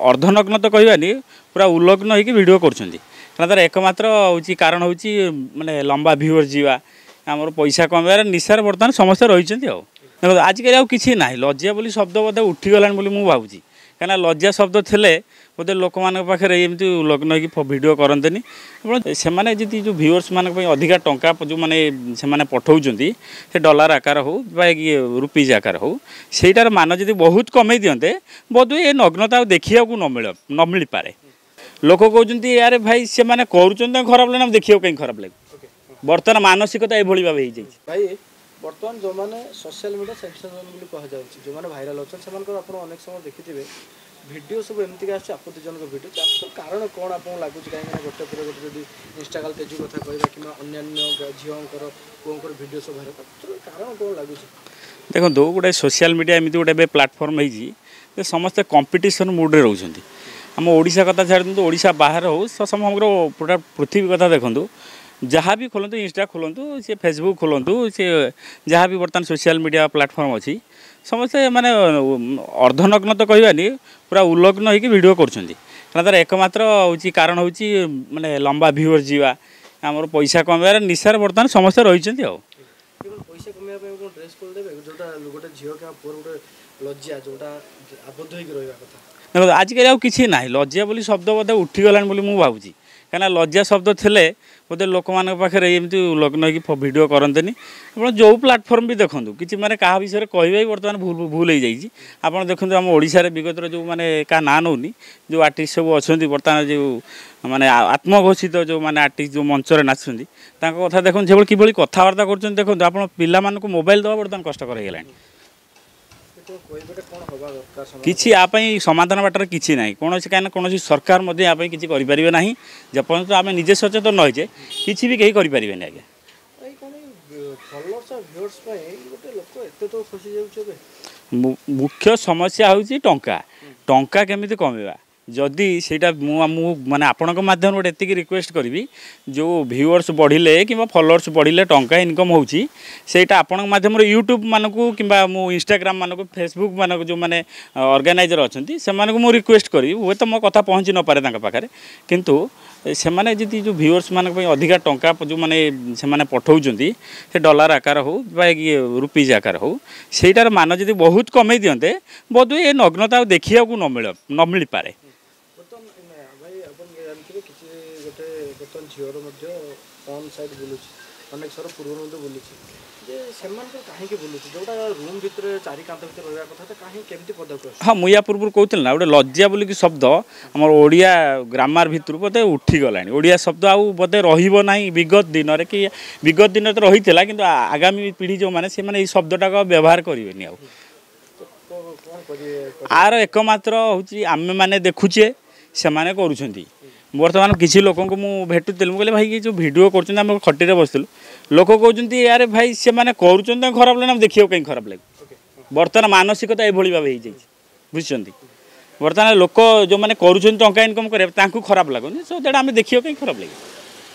अर्धनग्न तो कहवानी पूरा उल्लग्न होगी वीडियो कर तार एकमात्र हूँ कारण हूँ माने लंबा व्यूअर्स जीवा आमर पैसा कमार निशार बर्तमान समस्या रही देखो आजिकल आउ कि ना लज्जा बोली शब्द बोधे उठीगला मुझे भावुँ कहीं लज्जा शब्द थे बोधे लोक मान पाखे एमती उल्लग्न हो भिड करते से जो व्यूअर्स मान अधिका टंका जो मैंने से पठाऊँ से डॉलर आकार हो रुपीज आकार हो सहीटार मान जी बहुत कमे दिंते बोध ये नग्नता देखा न मिल पारे लोक कहते यार भाई से मैंने कर खराब लगे देखा कहीं खराब लगे बर्तमान मानसिकता ये भाव भाई बर्तमान जो मैंने सोशल मीडिया सेंसेशन कह जो मैंने भाइराल अच्छा से अनेक समय देखिथे भिडियो सब एमती आपत्तिजनक भिडियो कारण कौन आपको लगुच कहीं गोटे पर गोटे जब इंस्टाग्राम पेज कथा कहवा कि अन्य झीवर पुओं भिडियो सब कारण कौन लगुच देखो गोटे सोशल मीडिया एमती गोटे प्लाटफर्म हो समस्ते कंपिटिशन मुड्रे रोच आम ओडिशा कथा छाड़ दिखाँ ओडिशा बाहर हो समग्र पूरा पृथ्वी कथा देखूँ जहाँ भी खोलतु इंस्टा खोलतु सी फेसबुक खोलतु सी जहाँ भी बर्तमान सोशल मीडिया प्लेटफॉर्म अच्छी समस्ते माने अर्धनग्न तो कहवानी पूरा उल्लग्न होगी वीडियो कर तार एकमात्र हूँ कारण हूँ माने लंबा व्यूअर्स जीवा आमर पैसा कमार निशार बर्तमान समस्या रही पैसा कमाई ड्रेस खोलदेवे जोटा गोटे झील क्या पुअर गोटे लज्जा जोटा आबद्ध होकर रहा कथा देखो आजिकल आउ कि ना लज्जा बोली शब्द बोधे उठीगला मुझे भावुँ कहीं लज्जा शब्द थे बोधे लोक मान पाखे एमती उल्लग्न हो भिड करते जो प्लाटफर्म भी देखूँ कि मैंने क्या विषय कहवा बर्तमान भूल हो जाइए आप देखो आम ओडिशा विगत जो मैंने क्या ना नौनी जो आर्टिस्ट सब अच्छा बर्तमान जो माने आत्मघोषित जो मैंने आर्टिस्ट जो मंचर नाचुँच कथा देखो से कि कथबार्ता कर देखो आप पिला मोबाइल दवा बर्तमान कष्टकर हो गलानी किसी यापाई समाधान बाटर किसी ना कौन कहीं कौन सरकार किसी करें ना जपर्यंत आम निजे सचेतन न होचे किसी भी कहीं करें आज्ञा मुख्य समस्या हूँ टंका टंका केमिति कमेवा जदि सेटा माने आपणक माध्यम गोटे एतिक रिक्वेस्ट करी जो व्यूअर्स बढ़िले कि फॉलोअर्स बढ़िले टंका इनकम होची सेटा आपणक माध्यम यूट्यूब मानकू कि मो इंस्टाग्राम मानकू फेसबुक मानक जो माने ऑर्गेनाइजर अच्छी से मो रिक्वेस्ट करी हुए तो मो कथा पहुँची न पारे पाखे किंतु से माने जी जो व्यूअर्स मान अधिका टंका जो माने से पठाऊँ से डॉलर आकार हो रुपीज आकार हो सहीटार मान जी बहुत कमे दिंते बोध ये नग्नता देखा न मिल पारे बर्तमान झीवर पन साइड बुलूँ अनेक सर पूर्व बुलूँ कहीं बुलूँ जोटा रूम भितर चारि कांत भर रहा कथा कहीं केमती पदक हाँ मुझे पूर्व कहती ना गोटे लज्जा बोलिक शब्द आम ओडिया ग्रामार भितर बोधे उठीगला ओडिया शब्द आउ बोधे रहा विगत दिन कि विगत दिन तो रही है कि आगामी पीढ़ी जो मैंने से शब्दटा व्यवहार करेंगे आर एकमात्र हूँ आम मैंने देखुचे से मैंने करुँच बर्तमान किसी लोक मुझे भेटुली मुझे भाई ये जो भिड कर खटी बसलु लोक कहते यार भाई से मैंने कर खराब लगे देखा कहीं खराब लगे बर्तमान मानसिकता ये भाव बुझे बर्तमान लोक जो मैंने कर इनकम करें खराब लगुनि सो दैट आम देखा कहीं खराब लगे।